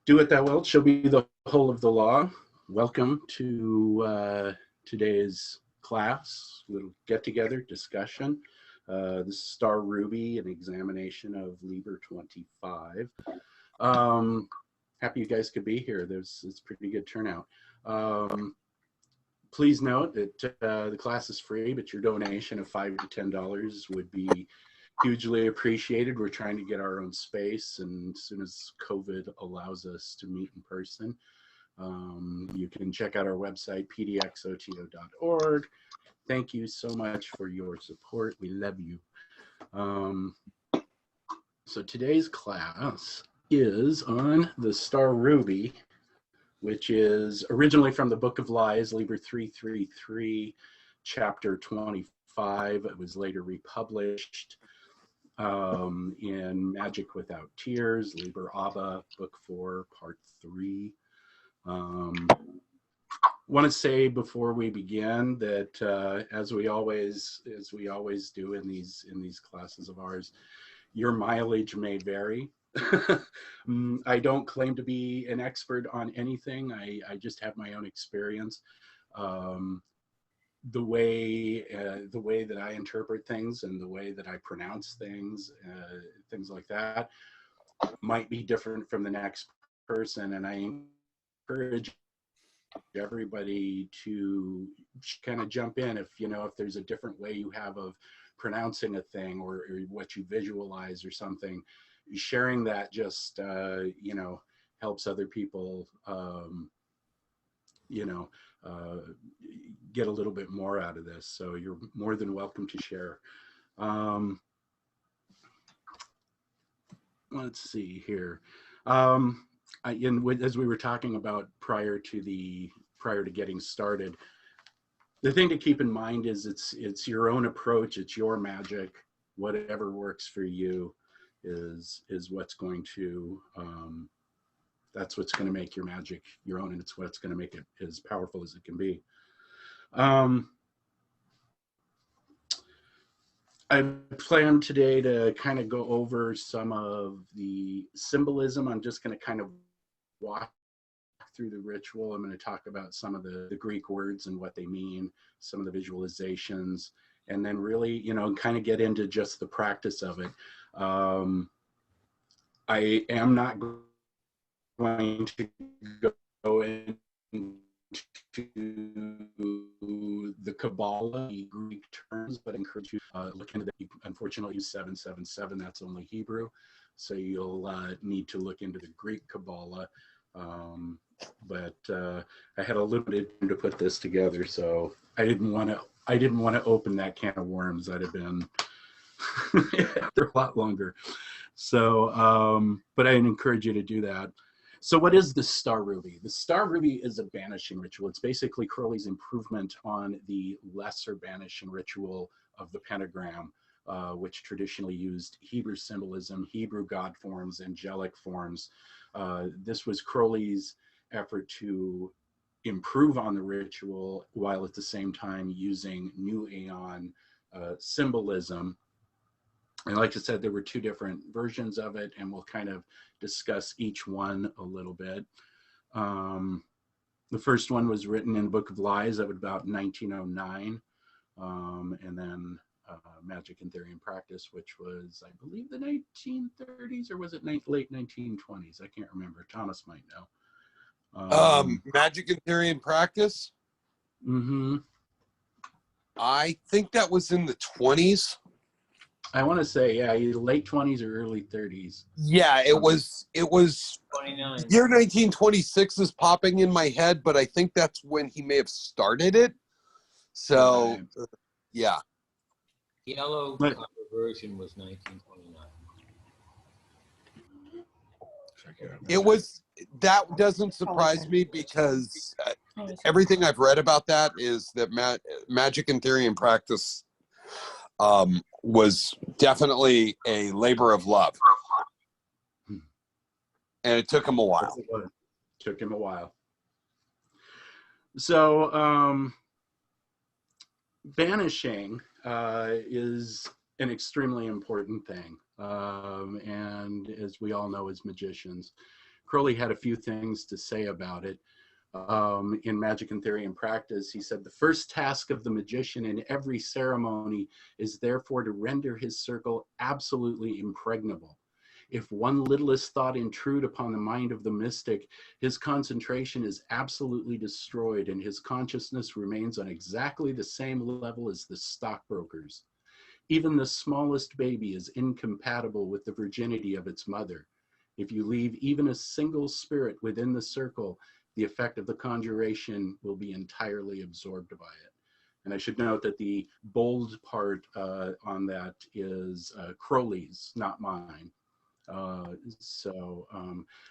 Do it thou wilt shall be the whole of the law. Welcome to today's class, little get-together discussion. This is Star Ruby, an examination of Liber XXV. Happy you guys could be here. It's pretty good turnout. Please note that the class is free, but your donation of $5 to $10 would be hugely appreciated. We're trying to get our own space, and as soon as COVID allows us to meet in person, you can check out our website, pdxoto.org. Thank you so much for your support. We love you. So today's class is on the Star Ruby, which is originally from the Book of Lies, Liber 333, chapter 25. It was later republished in Magick Without Tears, Liber Abba, Book 4, Part 3. Want to say before we begin that as we always do in these classes of ours, your mileage may vary. I don't claim to be an expert on anything. I just have my own experience. The way that I interpret things and the way that I pronounce things, things like that, might be different from the next person, and I encourage everybody to kind of jump in if there's a different way you have of pronouncing a thing or what you visualize or something. Sharing that just helps other people get a little bit more out of this. So you're more than welcome to share. Let's see here. As we were talking about prior to getting started, the thing to keep in mind is it's your own approach, it's your magic. Whatever works for you is what's going to that's what's going to make your magic your own, and it's what's going to make it as powerful as it can be. I plan today to kind of go over some of the symbolism. I'm just going to kind of walk through the ritual. I'm going to talk about some of the Greek words and what they mean, some of the visualizations, and then really, kind of get into just the practice of it. I am not going to go into the Kabbalah, the Greek terms, but I encourage you to look into that. Unfortunately, 777, that's only Hebrew, so you'll need to look into the Greek Kabbalah. But I had a little bit of time to put this together, so I didn't want to open that can of worms. I'd have been a lot longer. So, but I encourage you to do that. So what is the Star Ruby? The Star Ruby is a banishing ritual. It's basically Crowley's improvement on the lesser banishing ritual of the pentagram, which traditionally used Hebrew symbolism, Hebrew god forms, angelic forms. This was Crowley's effort to improve on the ritual while at the same time using New Aeon symbolism. And like I said, there were two different versions of it, and we'll kind of discuss each one a little bit. The first one was written in Book of Lies of about 1909, and then Magick in Theory and Practice, which was, I believe, the 1930s, or was it late 1920s? I can't remember. Thomas might know. Magick in Theory and Practice? Mm-hmm. I think that was in the 20s. I want to say, yeah, either late 20s or early 30s. Yeah, it was 29. Year 1926 is popping in my head, but I think that's when he may have started it. So, yeah. Yellow cover version was 1929. That doesn't surprise me because everything I've read about that is that Magick in Theory and Practice was definitely a labor of love, and it took him a while. So banishing is an extremely important thing, and as we all know as magicians, Crowley had a few things to say about it. In Magic and Theory and Practice, he said, the first task of the magician in every ceremony is therefore to render his circle absolutely impregnable. If one littlest thought intrude upon the mind of the mystic, his concentration is absolutely destroyed and his consciousness remains on exactly the same level as the stockbroker's. Even the smallest baby is incompatible with the virginity of its mother. If you leave even a single spirit within the circle, the effect of the conjuration will be entirely absorbed by it. And I should note that the bold part on that is Crowley's, not mine. But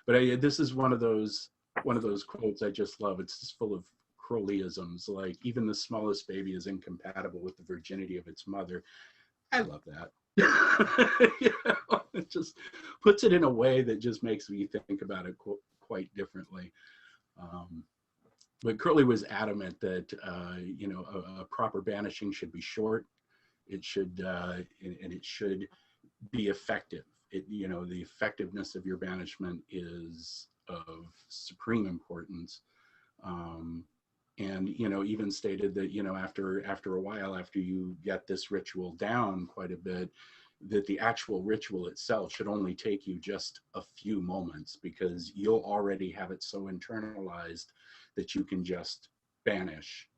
this is one of those quotes I just love. It's just full of Crowleyisms, like even the smallest baby is incompatible with the virginity of its mother. I love that. You know, it just puts it in a way that just makes me think about it quite differently. But Crowley was adamant that you know, a proper banishing should be short. It should and it should be effective. You know, the effectiveness of your banishment is of supreme importance. And, you know, even stated that, you know, after a while, after you get this ritual down quite a bit, that the actual ritual itself should only take you just a few moments, because you'll already have it so internalized that you can just banish.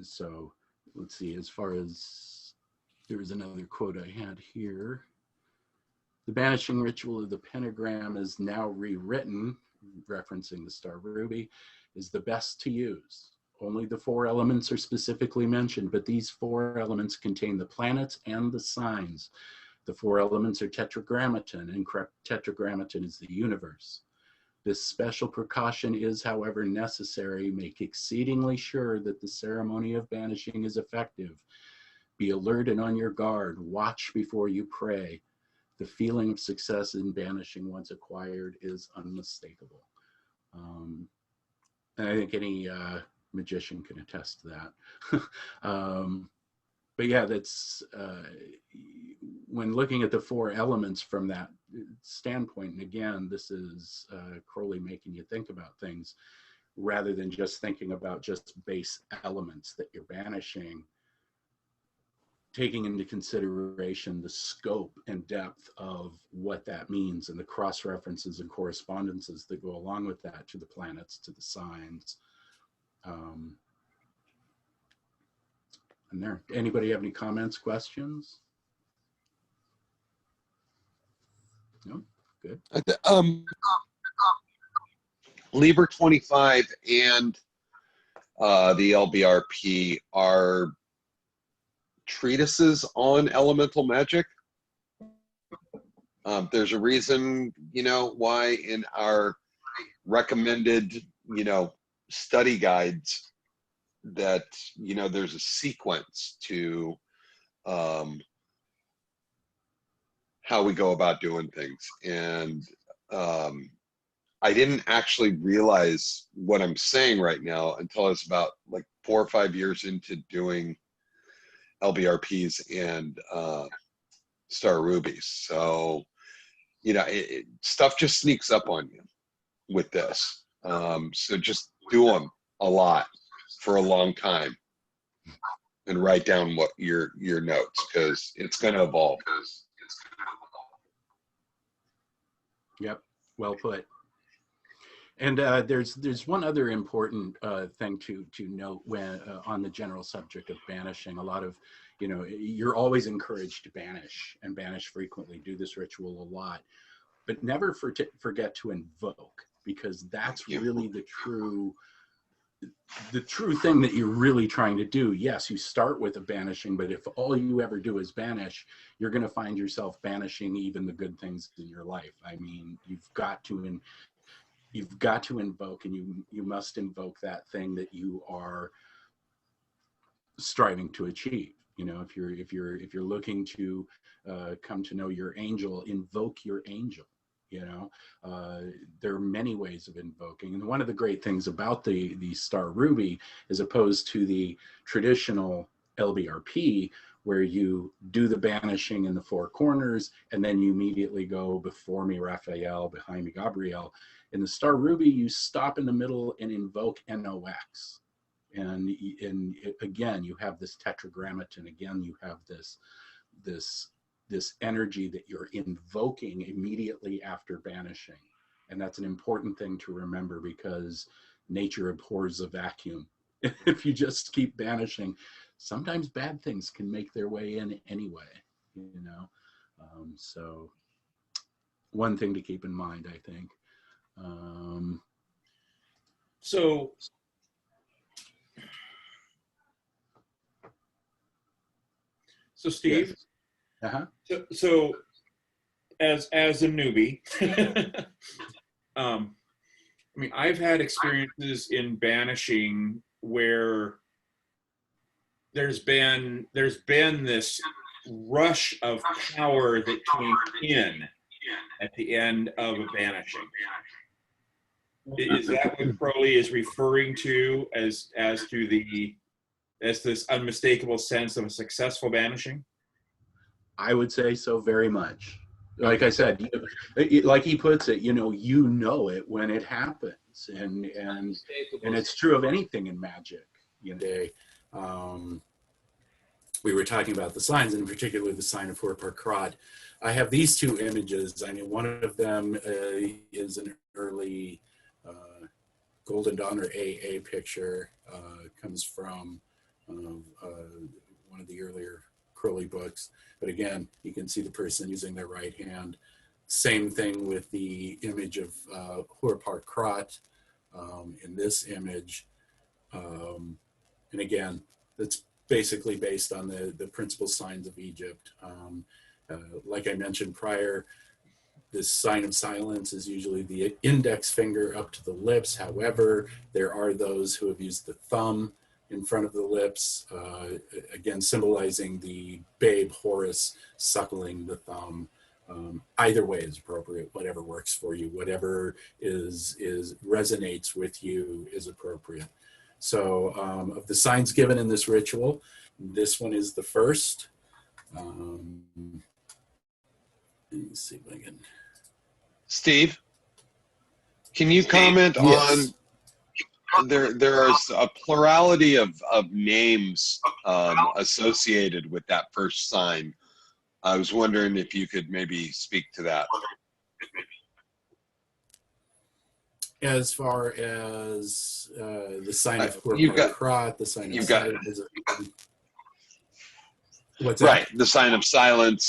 So let's see, as far as, there was another quote I had here. The banishing ritual of the pentagram is now rewritten, referencing the star ruby, is the best to use. Only the 4 elements are specifically mentioned, but these 4 elements contain the planets and the signs. The 4 elements are tetragrammaton, and tetragrammaton is the universe. This special precaution is, however, necessary. Make exceedingly sure that the ceremony of banishing is effective. Be alert and on your guard. Watch before you pray. The feeling of success in banishing once acquired is unmistakable. And I think any magician can attest to that. But yeah, that's, when looking at the 4 elements from that standpoint, and again, this is Crowley making you think about things rather than just thinking about just base elements that you're banishing, taking into consideration the scope and depth of what that means and the cross references and correspondences that go along with that, to the planets, to the signs. And there, anybody have any comments, questions? No? Good. Liber 25 and the LBRP are treatises on elemental magic. There's a reason, you know, why in our recommended, you know, study guides that, you know, there's a sequence to how we go about doing things. And I didn't actually realize what I'm saying right now until I was about like 4 or 5 years into doing LBRPs and Star Rubies. So, you know, stuff just sneaks up on you with this. So just do them a lot for a long time and write down what your notes, because it's going to evolve. Yep, well put. And there's one other important thing to note when on the general subject of banishing. A lot of, you know, you're always encouraged to banish and banish frequently. Do this ritual a lot, but never forget to invoke, because that's really the true thing that you're really trying to do. Yes, you start with a banishing, but if all you ever do is banish, you're going to find yourself banishing even the good things in your life. I mean, you've got to invoke, and you must invoke that thing that you are striving to achieve. You know, if you're looking to come to know your angel, invoke your angel. You know, there are many ways of invoking, and one of the great things about the Star Ruby, as opposed to the traditional LBRP, where you do the banishing in the four corners, and then you immediately go before me, Raphael, behind me, Gabriel. In the Star Ruby, you stop in the middle and invoke NOX. And again, you have this tetragrammaton. Again, you have this energy that you're invoking immediately after banishing. And that's an important thing to remember, because nature abhors a vacuum. If you just keep banishing, sometimes bad things can make their way in anyway, you know. So one thing to keep in mind, I think. So Steve, yes. so as a newbie, I mean, I've had experiences in banishing where there's been this rush of power that came in at the end of a banishing. Is that what Crowley is referring to as this unmistakable sense of a successful banishing? I would say so, very much. Like I said, like he puts it, you know it when it happens, and it's true of anything in magic. You know, we were talking about the signs, and in particular the sign of Horparkrot. I have these two images. I mean, one of them is an early Golden Dawn or AA picture. Comes from one of the earlier Crowley books. But again, you can see the person using their right hand. Same thing with the image of Horparkrot in this image. And again, that's basically based on the principal signs of Egypt. Like I mentioned prior, this sign of silence is usually the index finger up to the lips. However, there are those who have used the thumb in front of the lips, again, symbolizing the babe Horus suckling the thumb. Either way is appropriate, whatever works for you, whatever resonates with you is appropriate. So of the signs given in this ritual, this one is the first. Let me see if I can. Steve, can you comment Yes. on, there is a plurality of names associated with that first sign. I was wondering if you could maybe speak to that. As far as the sign of Horparkrot, the sign of silence. What's that? Right, the sign of silence.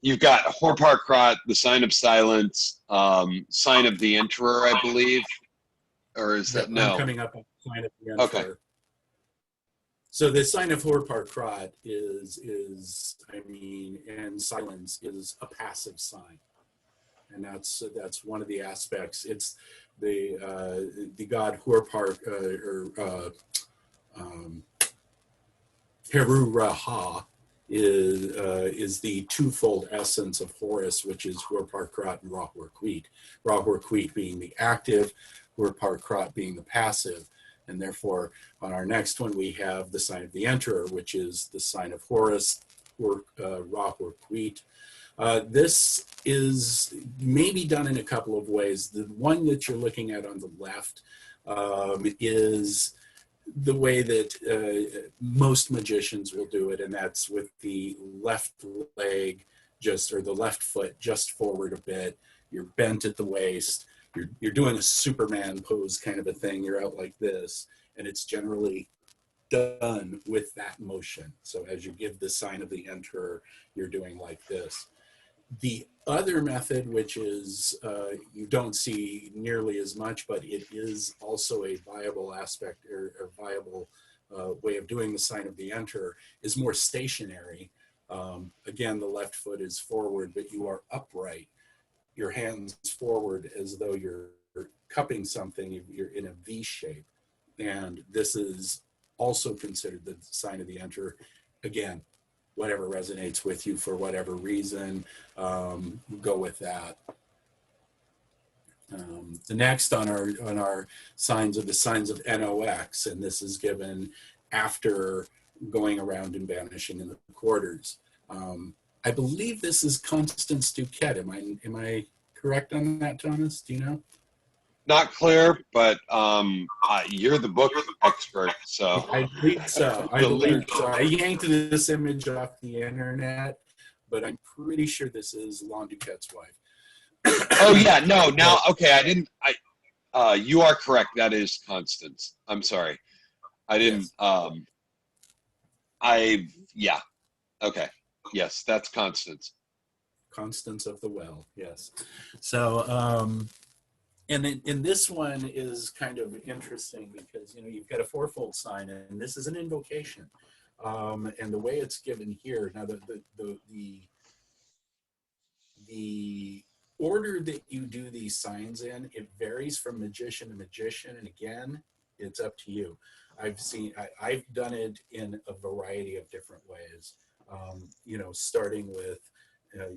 You've got Horparkrot, the sign of silence, sign of the Emperor, I believe. Or is that no? I'm coming up on the sign of the Emperor. Okay. So the sign of Horparkrot is I mean, and silence is a passive sign, and that's one of the aspects. It's the god Horpark Heru-Ra-Ha is the twofold essence of Horus, which is Horparkrot and Ra-Horquit. Ra-Horquit being the active, Horparkrot being the passive. And therefore, on our next one, we have the sign of the Emperor, which is the sign of Horus, Ra-Horquit. This is maybe done in a couple of ways. The one that you're looking at on the left is the way that most magicians will do it, and that's with the left leg or the left foot just forward a bit. You're bent at the waist. You're doing a Superman pose kind of a thing. You're out like this, and it's generally done with that motion. So as you give the sign of the Emperor, you're doing like this. The other method, which is you don't see nearly as much, but it is also a viable aspect or viable way of doing the sign of the Emperor, is more stationary. Again, the left foot is forward, but you are upright. Your hands forward as though you're cupping something. You're in a V shape. And this is also considered the sign of the Emperor. Again, whatever resonates with you for whatever reason, go with that. The next on our signs are the signs of NOX, and this is given after going around and banishing in the quarters. I believe this is Constance Duquette. Am I correct on that, Thomas? Do you know? Not clear, but you're the book expert, so. I believe so. I believe so. I yanked this image off the internet, but I'm pretty sure this is Lon Duquette's wife. Oh yeah, no, now, okay, you are correct, that is Constance. I'm sorry. I didn't, yeah, okay. Yes, that's Constance. Constance of the Well, yes. So, and this one is kind of interesting because, you know, you've got a fourfold sign, and this is an invocation. And the way it's given here, now the order that you do these signs in, it varies from magician to magician, and again, it's up to you. I've done it in a variety of different ways. You know, starting with,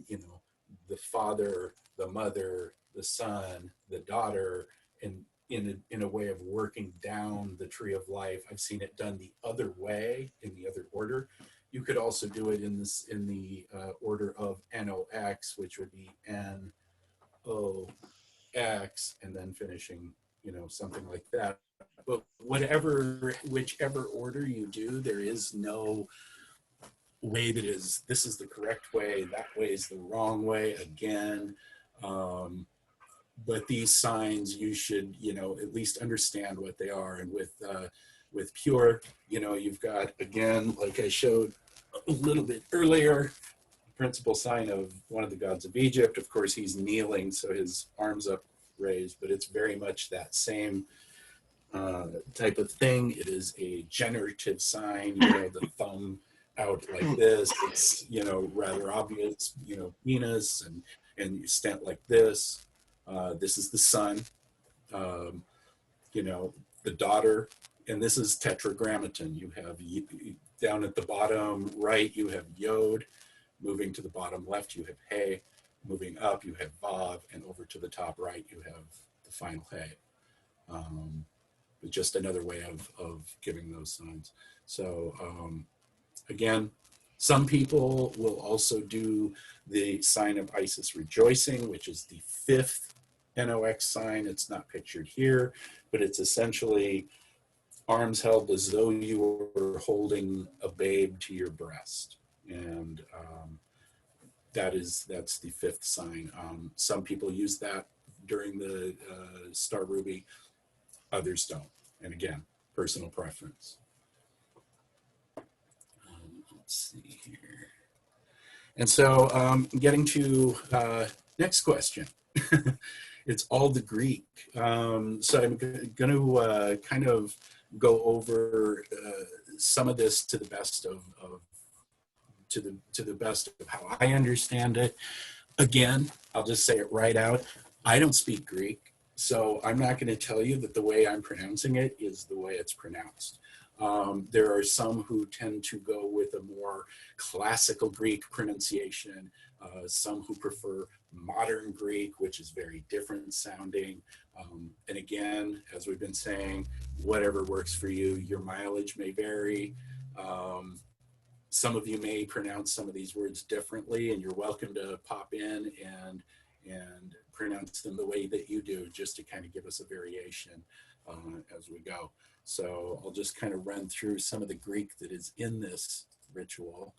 you know, the father, the mother, the son, the daughter, and in a way of working down the tree of life. I've seen it done the other way, in the other order. You could also do it in the order of NOX, which would be NOX, and then finishing, you know, something like that. But whichever order you do, there is no way that is, this is the correct way, that way is the wrong way, again. But these signs, you should, you know, at least understand what they are. And with pure, you know, you've got, again, like I showed a little bit earlier, principal sign of one of the gods of Egypt. Of course, he's kneeling, so his arms upraised, but it's very much that same type of thing. It is a generative sign, you know, the thumb out like this. It's, you know, rather obvious, you know, penis, and you stand like this. This is the son, you know, the daughter, and this is tetragrammaton. You have down at the bottom right, you have yod. Moving to the bottom left, you have hey. Moving up, you have vav, and over to the top right, you have the final hey. Just another way of giving those signs. So again, some people will also do the sign of Isis rejoicing, which is the 5th NOX sign. It's not pictured here, but it's essentially arms held as though you were holding a babe to your breast. And that's the 5th sign. Some people use that during the Star Ruby, others don't. And again, personal preference. Let's see here. And so getting to next question. It's all the Greek. So I'm going to kind of go over some of this to the best of the best of how I understand it. Again, I'll just say it right out. I don't speak Greek, so I'm not going to tell you that the way I'm pronouncing it is the way it's pronounced. There are some who tend to go with a more classical Greek pronunciation, some who prefer modern Greek, which is very different sounding. And again, as we've been saying, whatever works for you, your mileage may vary. Some of you may pronounce some of these words differently, and you're welcome to pop in and pronounce them the way that you do, just to kind of give us a variation as we go. So I'll just kind of run through some of the Greek that is in this ritual.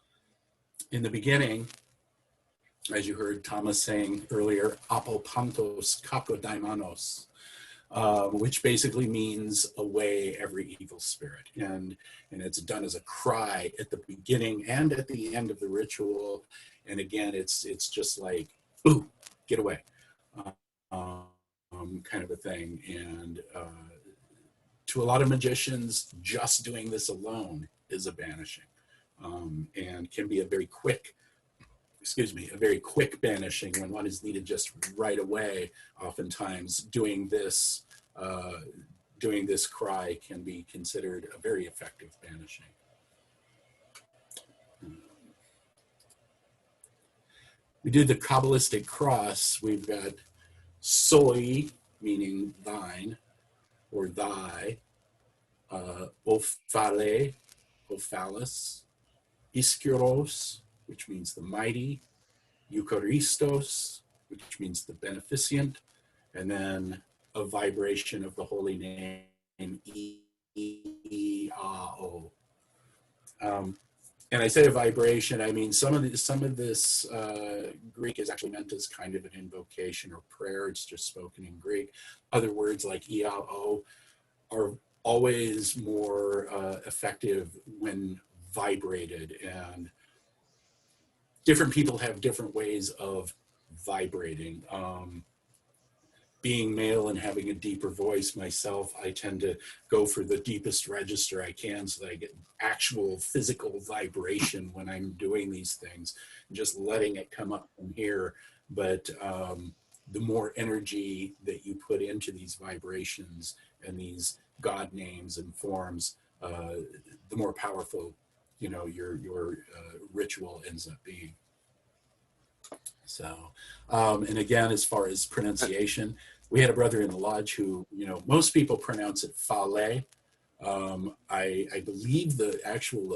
In the beginning, as you heard Thomas saying earlier, apopantos kakodaimanos, which basically means away every evil spirit. And it's done as a cry at the beginning and at the end of the ritual. And again, it's just like, ooh, get away, kind of a thing. And to a lot of magicians, just doing this alone is a banishing, and can be a very quick banishing when one is needed just right away. Oftentimes doing this cry can be considered a very effective banishing. We do the Kabbalistic cross. We've got soy, meaning thine or thy, ophale, Apophalis, Ischyros, which means the mighty, Eucharistos, which means the beneficent, and then a vibration of the holy name, Iao. And I say a vibration, I mean some of this Greek is actually meant as kind of an invocation or prayer. It's just spoken in Greek. Other words like Iao are always more effective when vibrated, and different people have different ways of vibrating. Being male and having a deeper voice myself, I tend to go for the deepest register I can so that I get actual physical vibration when I'm doing these things, just letting it come up from here. But the more energy that you put into these vibrations and these God names and forms, the more powerful, you know, your ritual ends up being. So, and again, as far as pronunciation, we had a brother in the lodge who, you know, most people pronounce it Fale. I believe the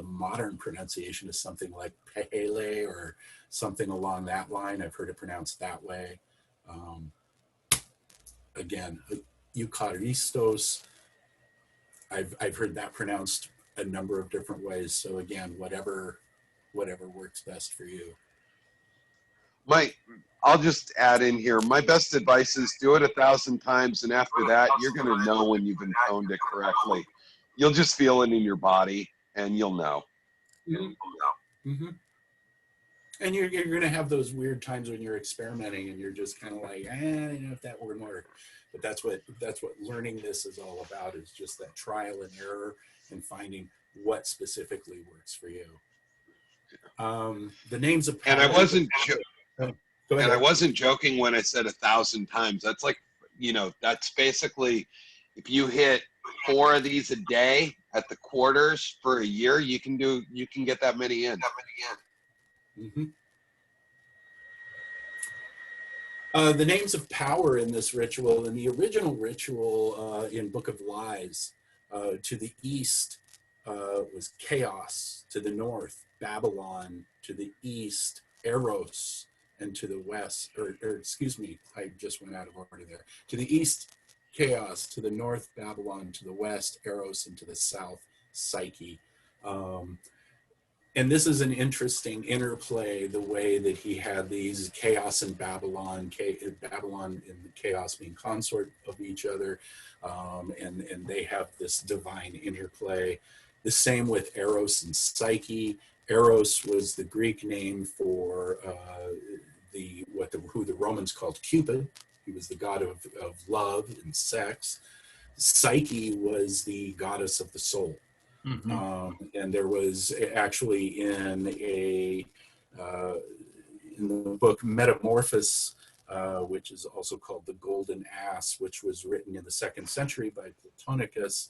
modern pronunciation is something like Pehele or something along that line. I've heard it pronounced that way. Again, Eucharistos, I've heard that pronounced a number of different ways. So again, whatever works best for you. I'll just add in here, my best advice is do it 1,000 times, and after that, you're going to know when you've intoned it correctly. You'll just feel it in your body, and you'll know. Mm-hmm. Mm-hmm. And you're going to have those weird times when you're experimenting, and you're just kind of like, I don't know if that would work. But that's what learning this is all about, is just that trial and error and finding what specifically works for you. The names of and I wasn't joking when I said 1,000 times. That's like, you know, that's basically, if you hit 4 of these a day at the quarters for a year, you can get that many in. Mm-hmm. The names of power in this ritual, in the original ritual in Book of Lies, to the east was chaos, to the north, Babylon, to the east, Eros, and to the west, or excuse me, I just went out of order there. To the east, chaos, to the north, Babylon, to the west, Eros, and to the south, Psyche. And this is an interesting interplay, the way that he had these chaos and Babylon and chaos being consort of each other, and they have this divine interplay. The same with Eros and Psyche. Eros was the Greek name for who the Romans called Cupid. He was the god of love and sex. Psyche was the goddess of the soul. Mm-hmm. And there was actually in the book Metamorphos, which is also called The Golden Ass, which was written in the 2nd century by Platonicus.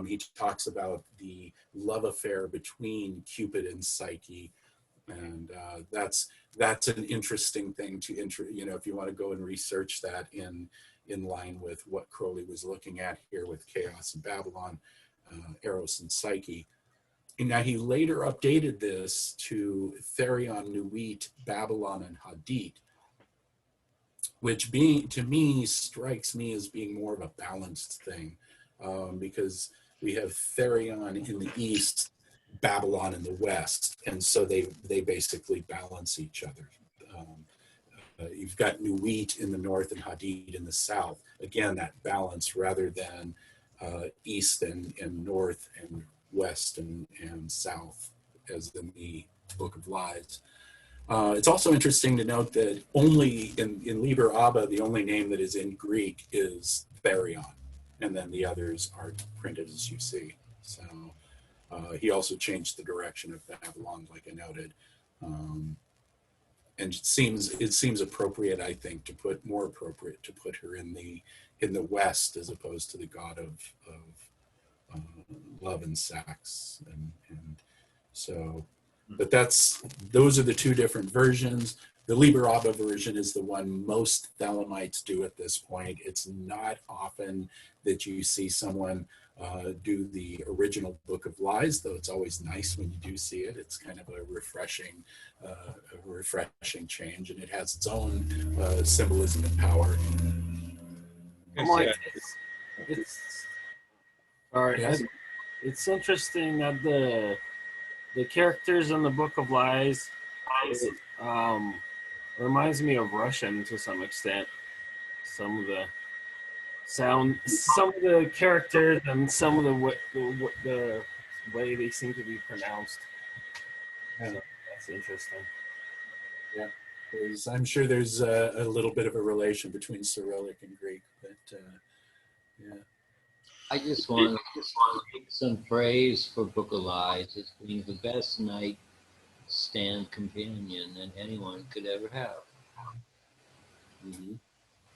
He talks about the love affair between Cupid and Psyche, and that's an interesting thing to if you want to go and research that in line with what Crowley was looking at here with Chaos and Babylon, Eros and Psyche. And now he later updated this to Therion, Nuit, Babylon, and Hadit, which to me strikes me as being more of a balanced thing, because we have Therion in the east, Babylon in the west, and so they basically balance each other. You've got Nuit in the north and Hadid in the south. Again, that balance rather than east and north and west and south, as in the Book of Lies. It's also interesting to note that only in Liber Abba, the only name that is in Greek is Therion, and then the others are printed as you see. So he also changed the direction of Babylon, like I noted. And it seems appropriate, I think, more appropriate to put her in the West as opposed to the god of love and sex, and so. But those are the two different versions. The Liber Abba version is the one most Thelemites do at this point. It's not often that you see someone do the original Book of Lies, though it's always nice when you do see it. It's kind of a refreshing change, and it has its own symbolism and power. It's interesting that the characters in the Book of Lies reminds me of Russian to some extent. Some of the characters and some of the way they seem to be pronounced. Yeah. So that's interesting. Yeah, I'm sure there's a little bit of a relation between Cyrillic and Greek, but yeah. I just want to give some praise for Book of Lies as being the best nightstand companion that anyone could ever have. Mm-hmm.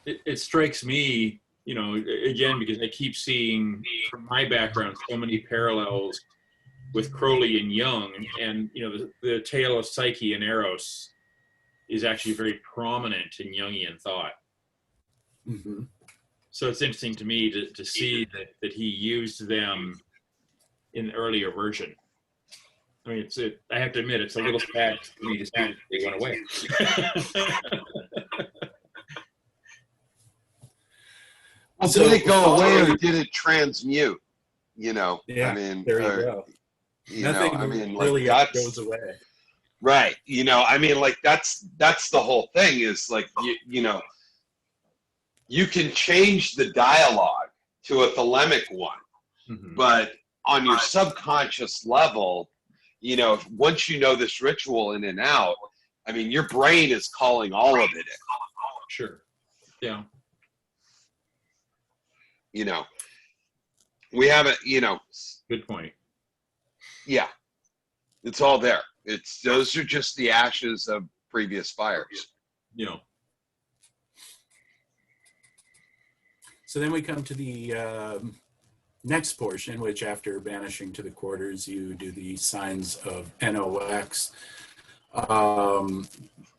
It strikes me, you know, again, because I keep seeing from my background so many parallels with Crowley and Jung, and you know, the tale of Psyche and Eros is actually very prominent in Jungian thought. Mm-hmm. So it's interesting to me to see that he used them in the earlier version. I mean, I have to admit, it's a little sad for me to see that they went away. Well, did it go away or did it transmute? You know, yeah, I mean, there you go. Nothing really goes away. Right. You know, I mean, like that's the whole thing is like, you know, you can change the dialogue to a Thelemic one, Mm-hmm. but on your subconscious level, you know, once you know this ritual in and out, I mean, your brain is calling all of it in. Sure. Yeah. You know, we haven't, you know. Good point. Yeah. It's all there. Those are just the ashes of previous fires. You know. So then we come to the next portion, which after banishing to the quarters, you do the signs of NOx. The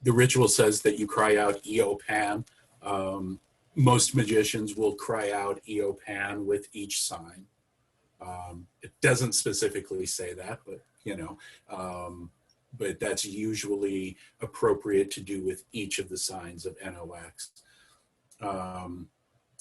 ritual says that you cry out Eopan. Most magicians will cry out Eopan with each sign. It doesn't specifically say that, but you know, but that's usually appropriate to do with each of the signs of NOx.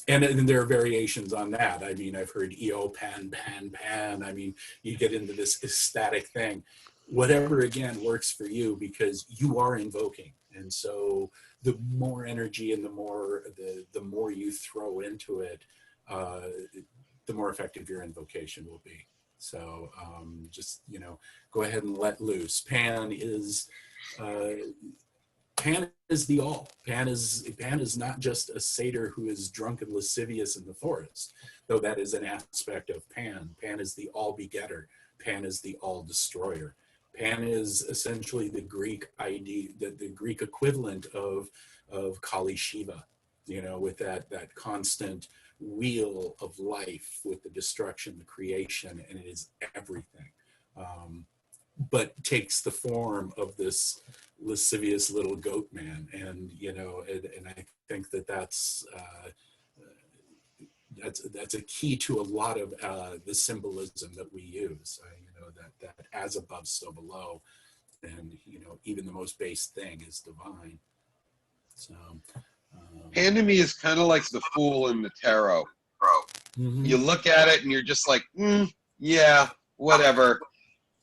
And there are variations on that. I mean, I've heard Eopan, pan. I mean, you get into this ecstatic thing. Whatever, again, works for you because you are invoking. And so the more energy and the more you throw into it, the more effective your invocation will be. So just, you know, go ahead and let loose. Pan is the all. Pan is not just a satyr who is drunk and lascivious in the forest, though that is an aspect of Pan. Pan is the all begetter. Pan is the all destroyer. Pan is essentially the Greek the Greek equivalent of Kali Shiva, you know, with that constant wheel of life with the destruction, the creation, and it is everything. But takes the form of this lascivious little goat man, and you know, and I think that's a key to a lot of the symbolism that we use. You know, that as above, so below, and you know, even the most base thing is divine. So, Pan to me is kind of like the fool in the tarot. mm-hmm. You look at it and you're just like, yeah, whatever.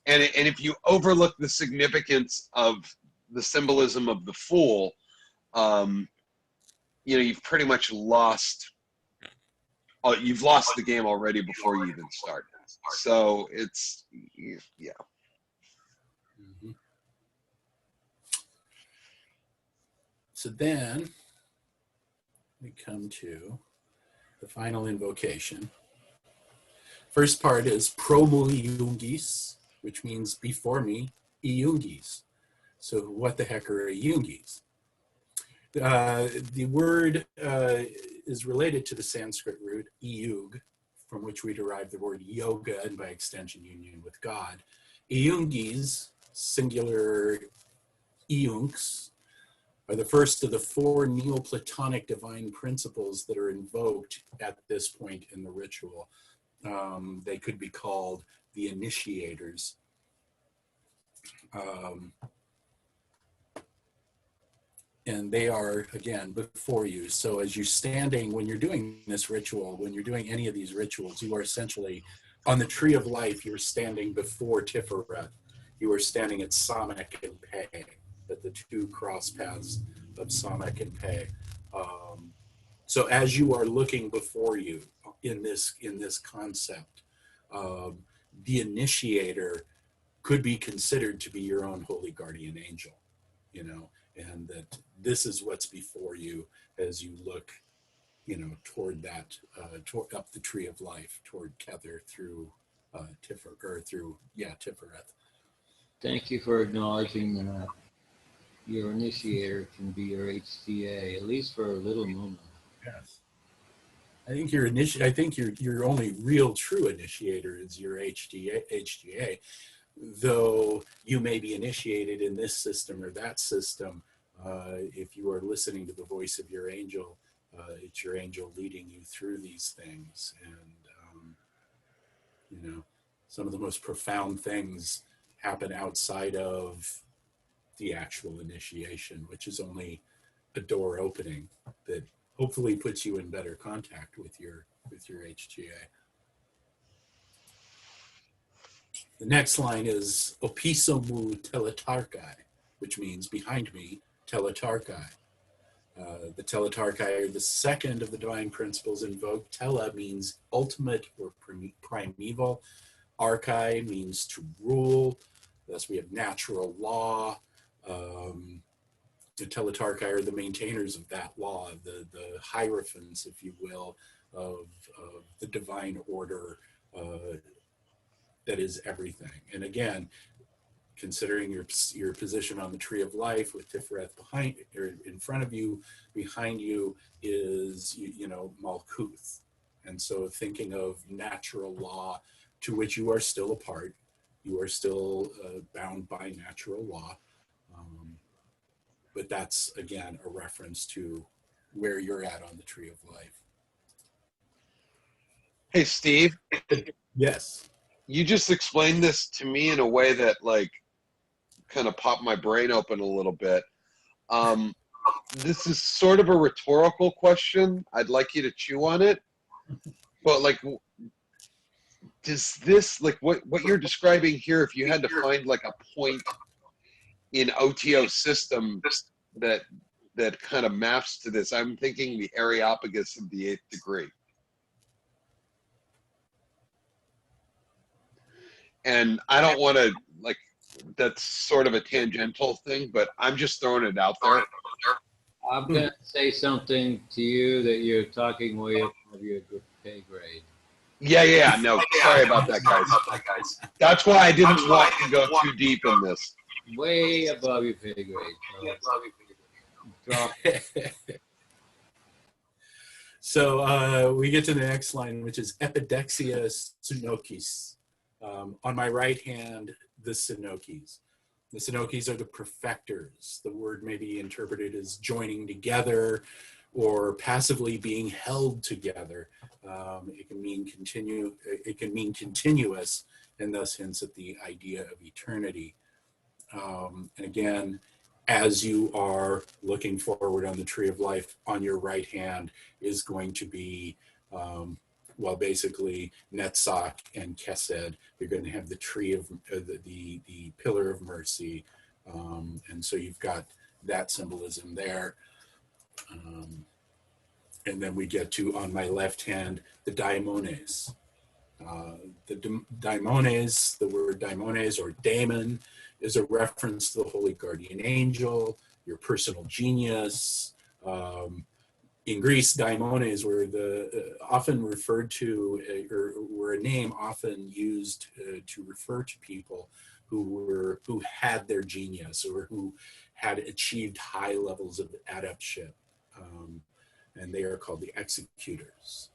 And if you overlook the significance of the symbolism of the fool, you know, you've pretty much lost. You've lost the game already before you even started. So it's, yeah. Mm-hmm. So then we come to the final invocation. First part is Promo Iungis, which means before me, Iungis. So what the heck are Iungis? The word is related to the Sanskrit root Iug, from which we derive the word yoga and by extension union with God. Iungis, singular Iunks, are the first of the 4 Neoplatonic divine principles that are invoked at this point in the ritual. They could be called the initiators. And they are, again, before you. So as you're standing, when you're doing this ritual, when you're doing any of these rituals, you are essentially, on the tree of life, you're standing before Tiferet. You are standing at Samek and Pe, at the two cross paths of Samek and Pe. So as you are looking before you in this concept, the initiator could be considered to be your own holy guardian angel, you know, and that this is what's before you as you look, you know, toward that, toward up the tree of life, toward Kether through Tiferet. Thank you for acknowledging that your initiator can be your HTA, at least for a little moment. Yes. I think your only real true initiator is your HTA, though you may be initiated in this system or that system. If you are listening to the voice of your angel, it's your angel leading you through these things. And, you know, some of the most profound things happen outside of the actual initiation, which is only a door opening that hopefully puts you in better contact with your HTA. The next line is Opiso mu teletarkai, which means behind me, teletarkai. The teletarkai are the second of the divine principles invoked. Tele means ultimate or primeval. Archai means to rule. Thus we have natural law. The teletarkai are the maintainers of that law, the hierophants, if you will, of the divine order that is everything. And again, considering your position on the tree of life with Tiferet behind or in front of you, behind you is you know, Malkuth. And so thinking of natural law to which you are still a part, you are still bound by natural law. But that's, again, a reference to where you're at on the tree of life. Hey, Steve. Yes. You just explained this to me in a way that, like, kind of popped my brain open a little bit. This is sort of a rhetorical question. I'd like you to chew on it. But, like, does this, like, what you're describing here, if you had to find, like, a point in OTO system that kind of maps to this, I'm thinking the Areopagus of the 8th degree. And I don't want to, like, that's sort of a tangential thing, but I'm just throwing it out there. I'm going to say something to you that you're talking way above your pay grade. Yeah, no, sorry about that, guys. That's why I didn't want to go too deep in this. Way above your pay grade. So we get to the next line, which is Epidexia Sunokis. On my right hand, the Sunokis. The Sunokis are the perfectors. The word may be interpreted as joining together or passively being held together. It can mean continuous, and thus hints at the idea of eternity. And again, as you are looking forward on the tree of life, on your right hand is going to be, well, basically Netzach and Kesed. You're going to have the tree of the pillar of mercy, and so you've got that symbolism there. And then we get to, on my left hand, the daimones. The daimones, the word daimones or daemon, is a reference to the holy guardian angel, your personal genius. In Greece, daimones were often referred to, or were a name often used to refer to people who had their genius or who had achieved high levels of adeptship. And they are called the executors,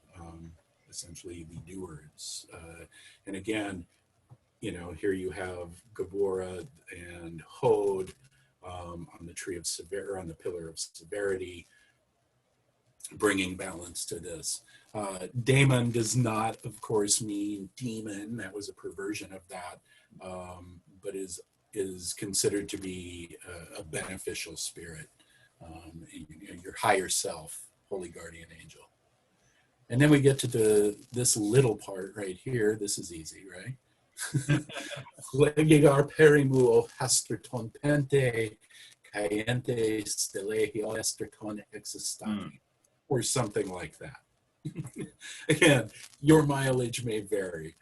essentially the doers. And again, you know, here you have Gabora and Hod on the tree of severity, on the pillar of severity. bringing balance to this. Daemon does not, of course, mean demon. That was a perversion of that, but is considered to be a beneficial spirit, your higher self, holy guardian angel. And then we get to this little part right here. This is easy, right? Legigar perimuo hasterton pente, cayente stelehio esterton existani, or something like that. Again, your mileage may vary.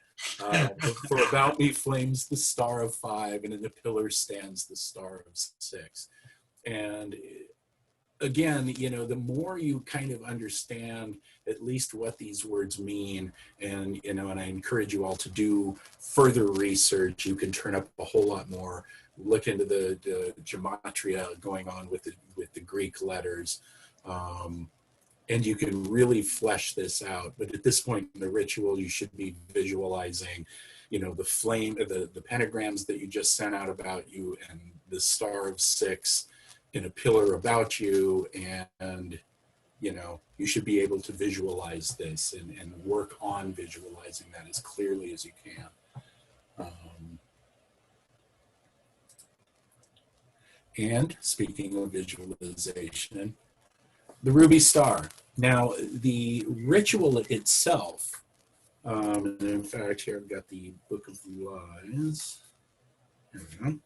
For about me flames the star of 5, and in the pillar stands the star of 6. And again, the more you kind of understand at least what these words mean, and and I encourage you all to do further research. You can turn up a whole lot more, look into the gematria going on with the Greek letters, and you can really flesh this out. But at this point in the ritual, you should be visualizing, the flame, the pentagrams that you just sent out about you, and the star of 6 in a pillar about you, and you should be able to visualize this and work on visualizing that as clearly as you can. And speaking of visualization, the ruby star. Now, the ritual itself, and in fact, here I've got the Book of Lies. There we go.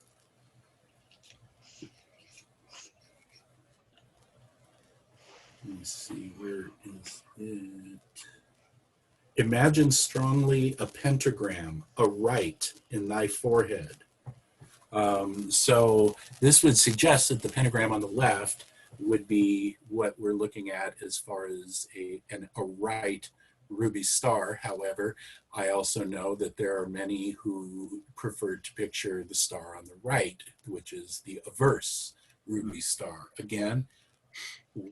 Let me see, where is it? Imagine strongly a pentagram, a right in thy forehead. So this would suggest that the pentagram on the left would be what we're looking at as far as a right ruby star. However, I also know that there are many who prefer to picture the star on the right, which is the averse ruby star. Again,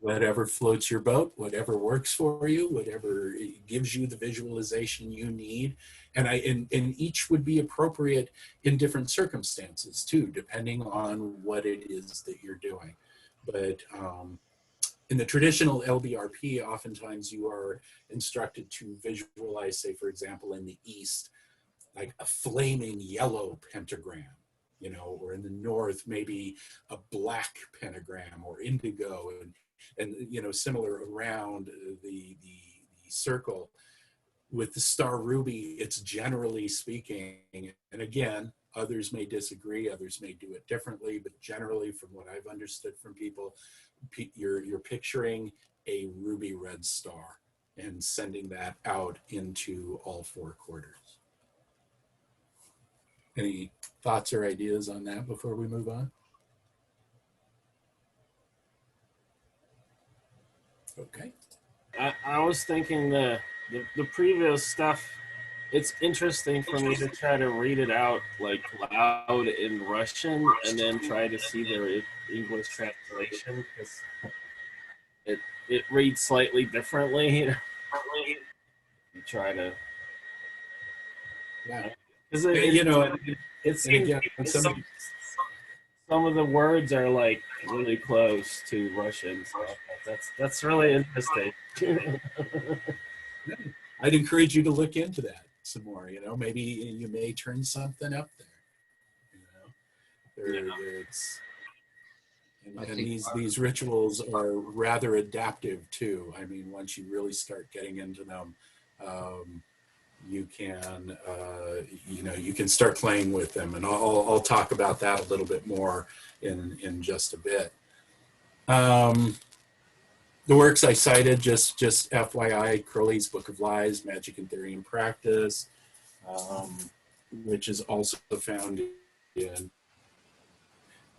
whatever floats your boat, whatever works for you, whatever gives you the visualization you need. And each would be appropriate in different circumstances too, depending on what it is that you're doing. But in the traditional LBRP, oftentimes you are instructed to visualize, say, for example, in the East, like a flaming yellow pentagram, or in the North, maybe a black pentagram or indigo, and similar around the circle. With the star ruby, it's generally speaking, and again, others may disagree, others may do it differently, but generally from what I've understood from people, you're picturing a ruby red star and sending that out into all 4 quarters. Any thoughts or ideas on that before we move on? Okay. I was thinking the previous stuff, it's interesting for me to try to read it out like loud in Russian and then try to see their English translation, because it reads slightly differently. You try to, because it seems some of the words are like really close to Russian, so that's really interesting. I'd encourage you to look into that some more. Maybe you may turn something up there. And these rituals are rather adaptive too. I mean, once you really start getting into them, you can you can start playing with them, and I'll talk about that a little bit more in just a bit. The works I cited, just FYI, Crowley's Book of Lies, Magick and Theory and Practice, which is also found in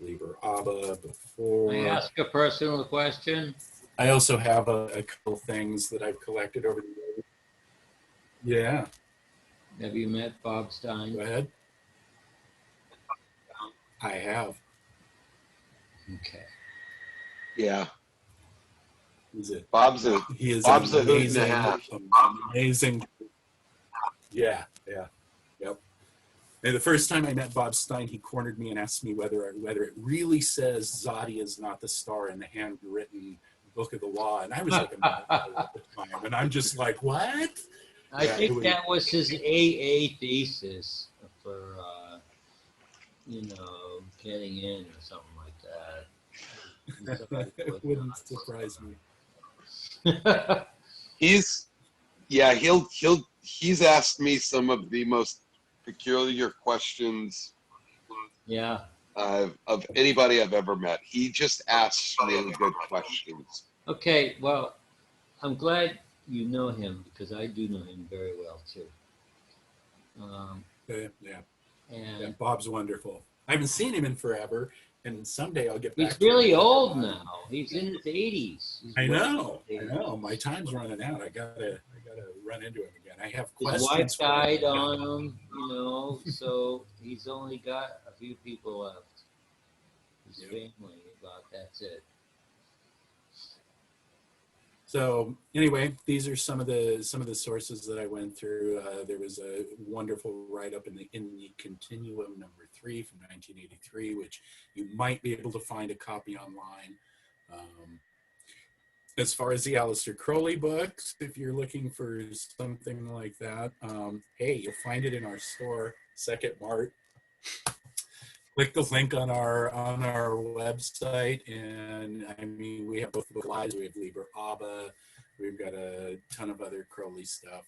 Liber Abba before. May I ask a personal question? I also have a couple things that I've collected over the years. Yeah. Have you met Bob Stein? Go ahead. I have. Okay. Yeah. Bob's a amazing, hoot and a half. Amazing. Yeah. Yep. And the first time I met Bob Stein, he cornered me and asked me whether it really says Zodi is not the star in the handwritten book of the law, and I was like a medical at the time, and I'm just like, what? I Yeah, think that was his AA thesis for, getting in or something like that. It wouldn't surprise me. He's asked me some of the most peculiar questions Yeah. of anybody I've ever met. He just asks really good questions. Okay, well, I'm glad you know him because I do know him very well too. Yeah, And Bob's wonderful. I haven't seen him in forever, and someday I'll get back. he's really old now. He's in his 80s. I know. My time's running out. I gotta run into him again. I have questions. His wife died on him, so he's only got a few people left. His family, that's it. So anyway, these are some of the sources that I went through. There was a wonderful write-up in the Continuum #3 from 1983, which you might be able to find a copy online. As far as the Aleister Crowley books, if you're looking for something like that, hey, you'll find it in our store, Sekhet-Maat. Click the link on our website, and I mean, we have both book lives. We have Liber XXV. We've got a ton of other Crowley stuff,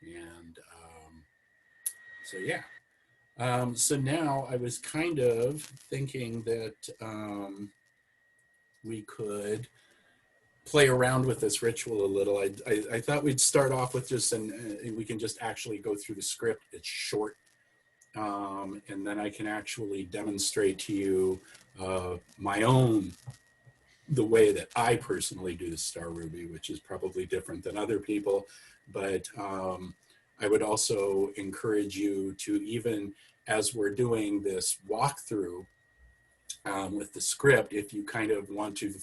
and so yeah. So now I was kind of thinking that we could play around with this ritual a little. I thought we'd start off with just, and we can just actually go through the script. It's short. And then I can actually demonstrate to you the way that I personally do the Star Ruby, which is probably different than other people. But I would also encourage you to, even as we're doing this walkthrough with the script, if you kind of want to,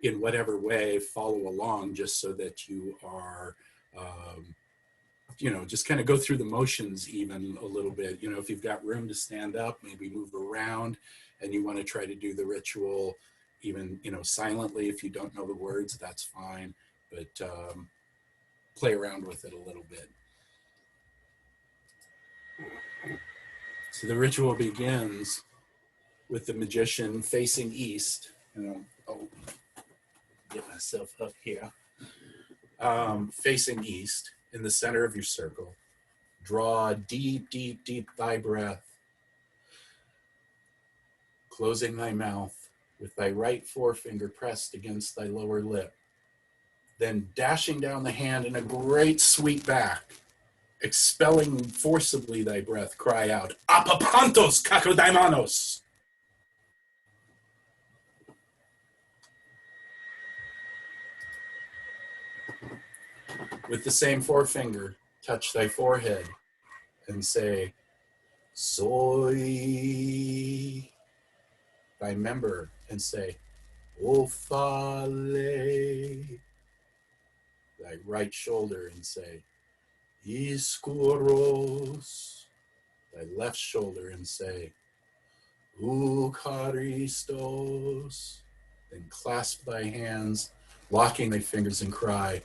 in whatever way, follow along, just so that you are just kind of go through the motions even a little bit. If you've got room to stand up, maybe move around, and you want to try to do the ritual even, silently. If you don't know the words, that's fine, but play around with it a little bit. So the ritual begins with the magician facing east. Get myself up here. Facing east. In the center of your circle, draw deep, deep, deep thy breath, closing thy mouth with thy right forefinger pressed against thy lower lip, then dashing down the hand in a great sweep back, expelling forcibly thy breath, cry out, Apapantos kakodaimanos! With the same forefinger, touch thy forehead and say, Soy. Thy member and say, Ophale. Thy right shoulder and say, Iskouros. Thy left shoulder and say, Eucharistos. Then clasp thy hands, locking thy fingers, and cry,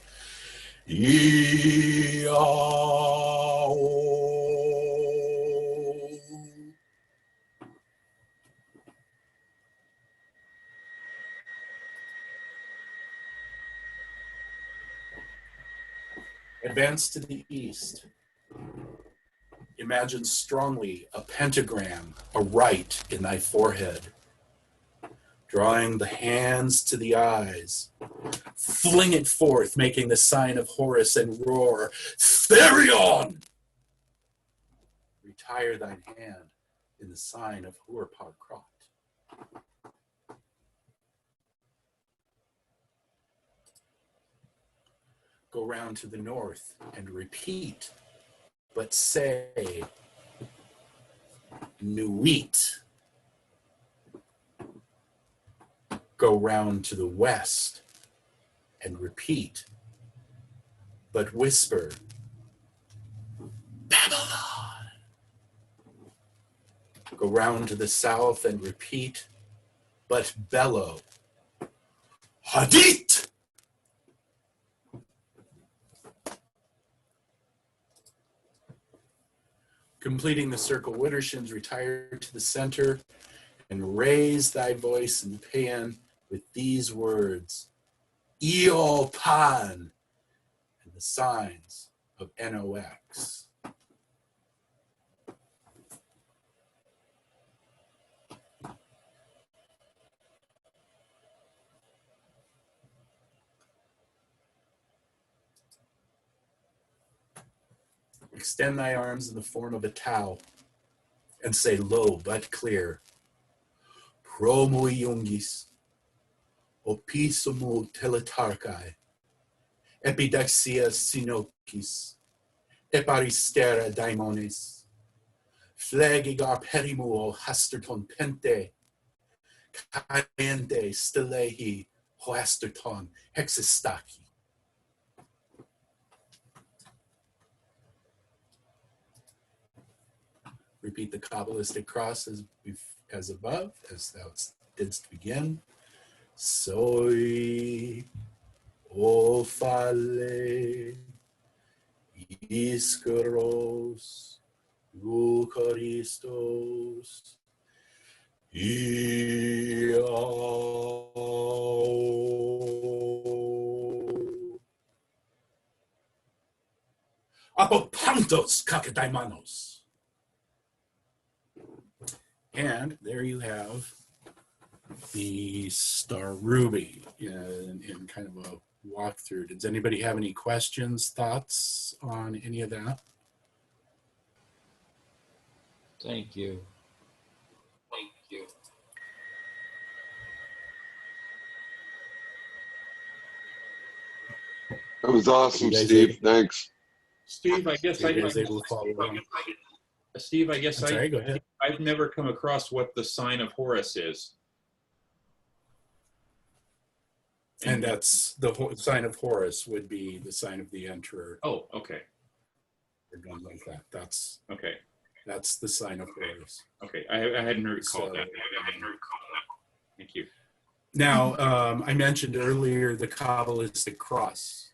Advance to the east. Imagine strongly a pentagram aright in thy forehead. Drawing the hands to the eyes, fling it forth, making the sign of Horus, and roar, Therion! Retire thine hand in the sign of Hur-Par-Krat. Go round to the north and repeat, but say, Nuit. Go round to the west and repeat, but whisper, Babylon. Go round to the south and repeat, but bellow, Hadith. Completing the circle widdershins, retire to the center and raise thy voice in paean with these words, Eo Pan, and the signs of NOx. Extend thy arms in the form of a tau and say low but clear, Promo Iungis, Opisomu teletarkai, Epidaxia sinokis, Eparistera daimones, Flagigar perimuo hasterton pente, Cayente stelehi hoasterton hexistaki. Repeat the Kabbalistic cross as above, as thou didst begin. Soy ophale iskaros eucharistos apopantos kakadaimanos. And there you have the Star Ruby in kind of a walkthrough. Does anybody have any questions, thoughts on any of that? Thank you. Thank you. That was awesome, You guys Steve. able- Thanks. Steve, I guess You guys able to follow along? Steve, I guess I'm sorry, go ahead. I've never come across what the sign of Horus is. And that's the sign of Horus would be the sign of the Emperor. Oh, okay. Or one like that. That's Okay. the sign of Horus. Okay. I hadn't heard called So, that. Thank you. Now, I mentioned earlier the Kabbalistic cross.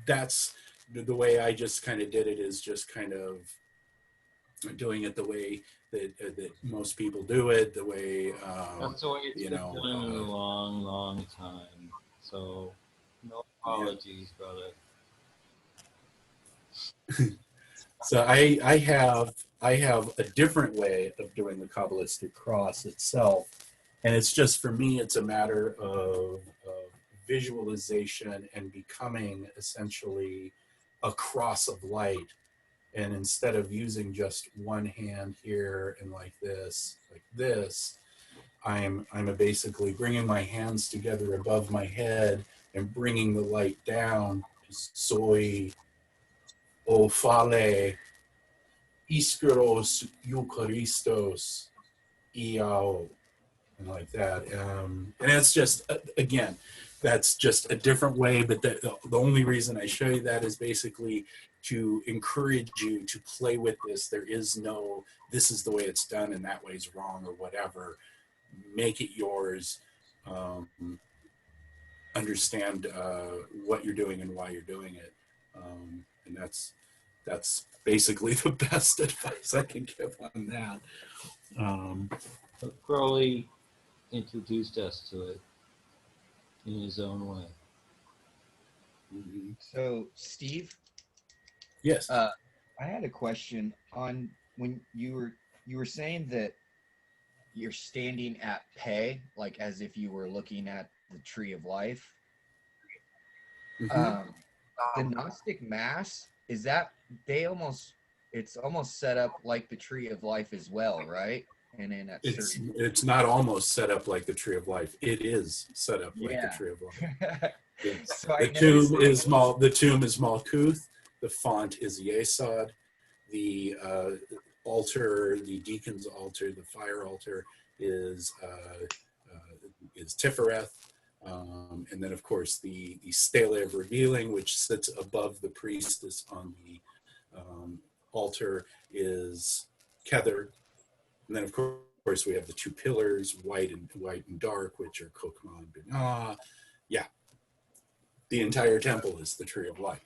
That's the way I just kind of did it, is just kind of doing it the way that most people do it, the way, That's the way it's you been know, done in a long, long time. So, no apologies, brother. So I have a different way of doing the Kabbalistic cross itself, and it's just, for me, it's a matter of visualization and becoming essentially a cross of light. And instead of using just one hand here and like this, I'm basically bringing my hands together above my head and bringing the light down. Soy ophale iskaros eucharistos iao, and like that. And it's just, again, that's just a different way, but the only reason I show you that is basically to encourage you to play with this. There is no, this is the way it's done and that way is wrong or whatever. Make it yours. Understand what you're doing and why you're doing it. And that's basically the best advice I can give on that. But Crowley introduced us to it in his own way. So, Steve, Yes. I had a question on when you were saying that you're standing at Pe, like as if you were looking at the tree of life. Mhm. The Gnostic Mass, is that it's almost set up like the tree of life as well, right? And in a certain It's not almost set up like the tree of life. It is set up like the tree of life. Yes. So I The tomb noticed- is Malkuth. The font is Yesod. The altar, the deacon's altar, the fire altar is Tifereth. And then, of course, the stele of revealing, which sits above the priestess on the altar, is Kether. And then, of course, we have the two pillars, white and dark, which are Kokma and Binah. Yeah, the entire temple is the tree of life.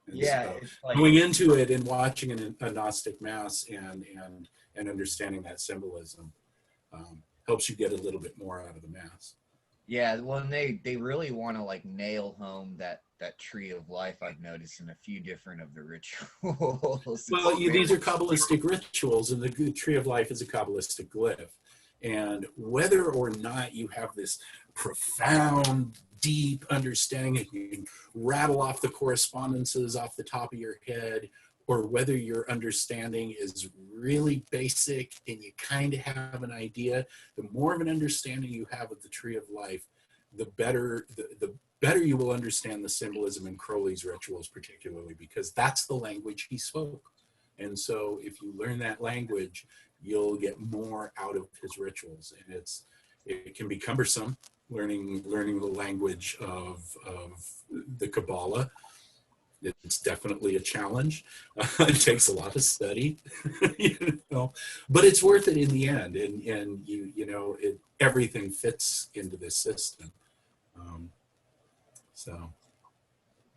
And Yeah, so it's like, going into it and watching a Gnostic Mass and understanding that symbolism helps you get a little bit more out of the Mass. yeah, well, and they really want to like nail home that tree of life. I've noticed in a few different of the rituals. Well, these are Kabbalistic rituals, and the tree of life is a Kabbalistic glyph. And whether or not you have this profound, deep understanding, and you can rattle off the correspondences off the top of your head, or whether your understanding is really basic and you kind of have an idea, the more of an understanding you have of the tree of life, the better you will understand the symbolism in Crowley's rituals, particularly because that's the language he spoke. And so if you learn that language, you'll get more out of his rituals. And it can be cumbersome learning the language of the Kabbalah. It's definitely a challenge. It takes a lot of study, but it's worth it in the end. And everything fits into this system. So.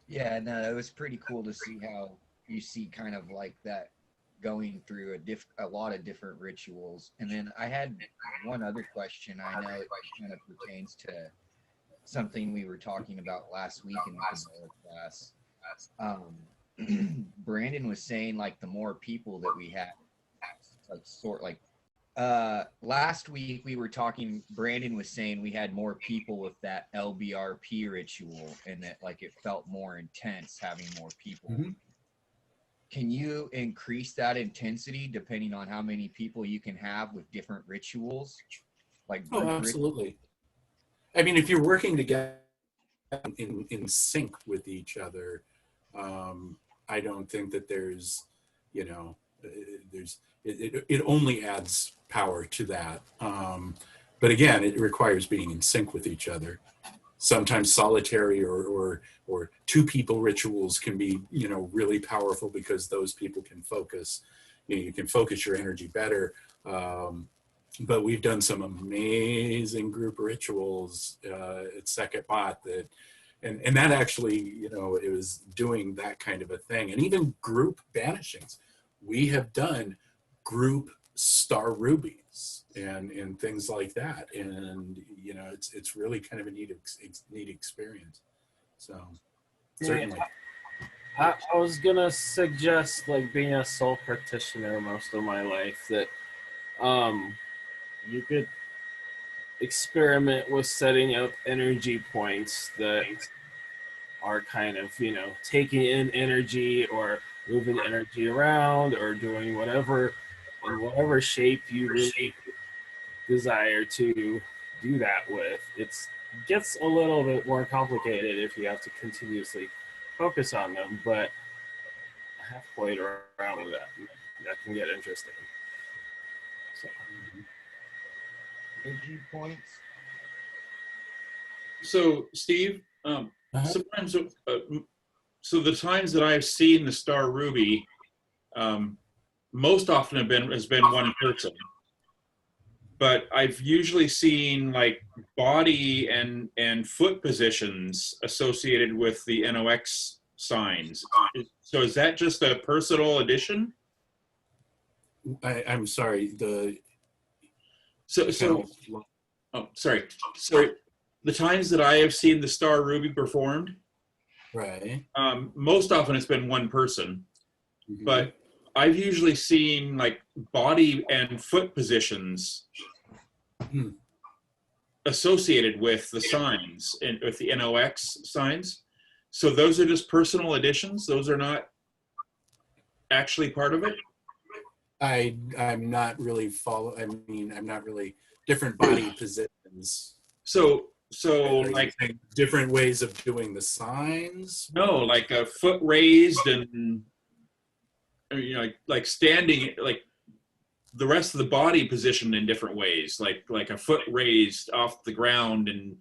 Yeah, no, it was pretty cool to see how you see kind of like that going through a lot of different rituals. And then I had one other question. I know it kind of pertains to something we were talking about last week in the Kabbalah class. Brandon was saying like the more people that we had, last week we were talking, Brandon was saying we had more people with that LBRP ritual and that like it felt more intense having more people. Mm-hmm. Can you increase that intensity depending on how many people you can have with different rituals? Like absolutely. I mean, if you're working together in sync with each other, I don't think that there's it only adds power to that. But again, it requires being in sync with each other. Sometimes solitary or two people rituals can be, really powerful because those people can focus. You can focus your energy better. But we've done some amazing group rituals at Sekhet-Maat and that actually, it was doing that kind of a thing. And even group banishings. We have done group star rubies and things like that. And, it's really kind of a neat experience. So certainly. I was going to suggest like being a soul practitioner most of my life that you could experiment with setting up energy points that are kind of, taking in energy or moving energy around or doing whatever in whatever shape you really desire to do that with. It gets a little bit more complicated if you have to continuously focus on them, but I have played around with that. That can get interesting. So. Energy points. So, Steve, sometimes, so the times that I've seen the Star Ruby, most often has been one person. But I've usually seen like body and foot positions associated with the NOx signs. So is that just a personal addition? I'm sorry. So the times that I have seen the Star Ruby performed, right? Most often it's been one person, but I've usually seen like body and foot positions associated with the signs and with the NOx signs. So those are just personal additions. Those are not actually part of it. I'm not really I'm not really different body positions. So like different ways of doing the signs. No, like a foot raised and like standing, like the rest of the body positioned in different ways, like a foot raised off the ground in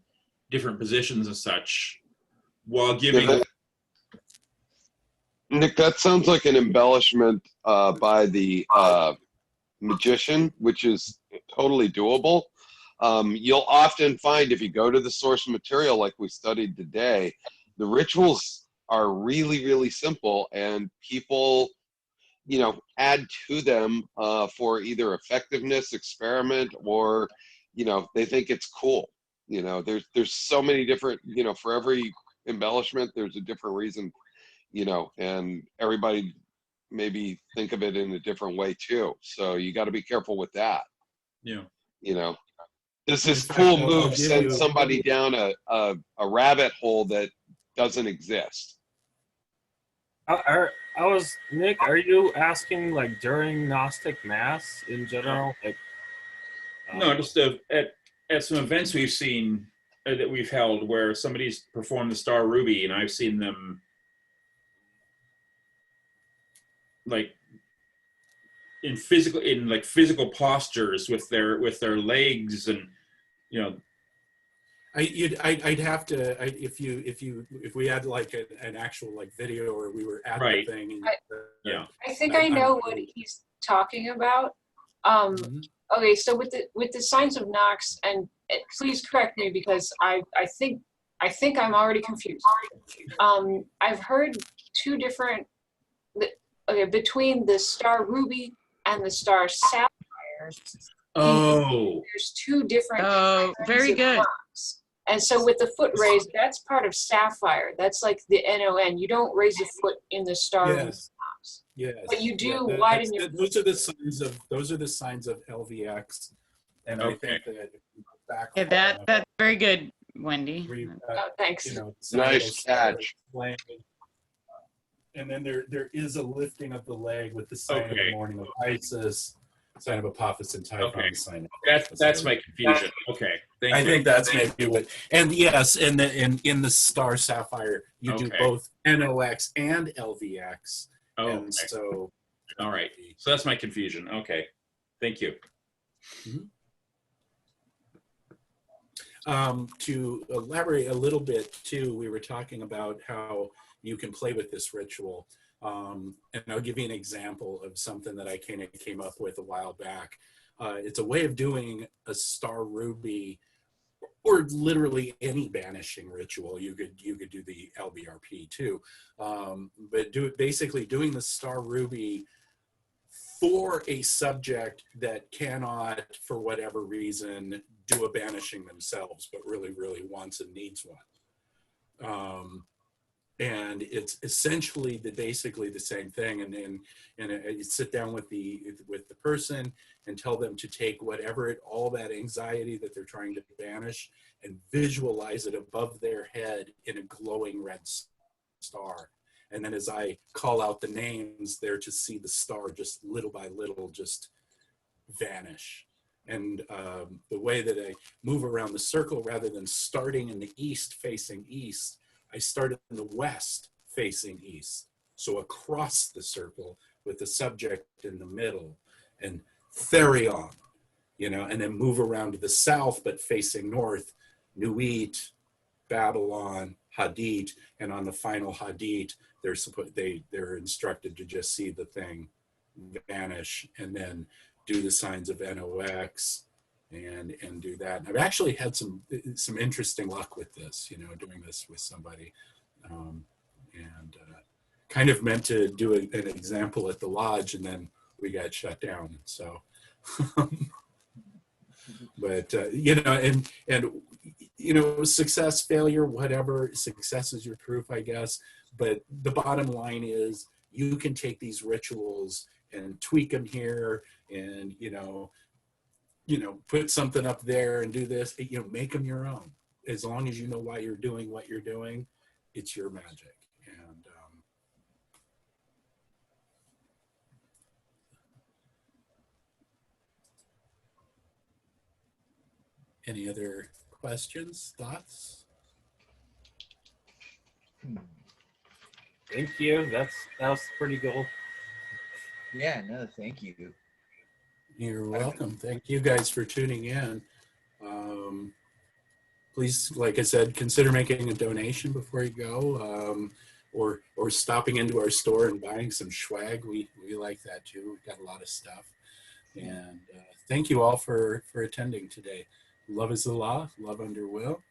different positions and such, while giving. Nick, that sounds like an embellishment by the magician, which is totally doable. You'll often find if you go to the source material like we studied today, the rituals are really, really simple, and people, you know, add to them for either effectiveness, experiment, or, you know, they think it's cool. You know, there's so many different, you know, for every embellishment, there's a different reason, you know, and everybody maybe think of it in a different way too. So you got to be careful with that. Yeah. You know, does this In fact, cool I'll move give send you- somebody down a rabbit hole that doesn't exist? I was Nick. Are you asking like during Gnostic Mass in general? Like, No, just at some events we've seen that we've held where somebody's performed the Star Ruby, and I've seen them like in physical postures with their legs, and you know. I'd have to if we had like an actual like video, or we were at Right. the thing. And, Yeah. I think I know what he's talking about. Okay, so with the signs of Nox, and please correct me because I think I'm already confused. I've heard two different. Okay, between the Star Ruby and the Star Sapphire. Oh. There's two different. Oh, very good. Nox. And so with the foot raise, that's part of Sapphire. That's like the NON. You don't raise your foot in the Star Ruby. Yes. Yes. But you do Yeah, widen your. those are the signs of LVX, and I think that back. Yeah, that's very good, Wendy. Oh, thanks. You know, Nice catch. And then there is a lifting of the leg with the sign of the Okay. morning of Isis, sign of Apophis and Typhon, Okay. sign of That's my confusion. Okay. Thank I you. think that's maybe what. And yes, in the Star Sapphire, you do Okay. both NOX and LVX. Oh, And okay. so, All right. So that's my confusion. Okay. Thank you. to elaborate a little bit too, we were talking about how you can play with this ritual. And I'll give you an example of something that I came up with a while back. It's a way of doing a Star Ruby, or literally any banishing ritual. You could do the LBRP too, but basically doing the Star Ruby for a subject that cannot, for whatever reason, do a banishing themselves, but really wants and needs one. And it's essentially basically the same thing. And you sit down with the person and tell them to take all that anxiety that they're trying to banish and visualize it above their head in a glowing red star. And then as I call out the names, they're to see the star just little by little just vanish. And the way that I move around the circle, rather than starting in the east facing east, I start in the west facing east. So across the circle with the subject in the middle, and Therion, and then move around to the south, but facing north, Nuit, Babylon, Hadit, and on the final Hadit, they're instructed to just see the thing vanish, and then do the signs of NOX and do that. And I've actually had some interesting luck with this, doing this with somebody, and kind of meant to do an example at the lodge, and then we got shut down. So, but success, failure, whatever. Success is your proof, I guess. But the bottom line is, you can take these rituals and tweak them here, and put something up there and do this. Make them your own. As long as you know why you're doing what you're doing, it's your magic. And any other questions, thoughts? Thank you. That was pretty cool. Yeah, no, thank you. You're welcome. Thank you guys for tuning in. Please, like I said, consider making a donation before you go, or stopping into our store and buying some swag. We like that too. We've got a lot of stuff. And thank you all for attending today. Love is the law, love under will.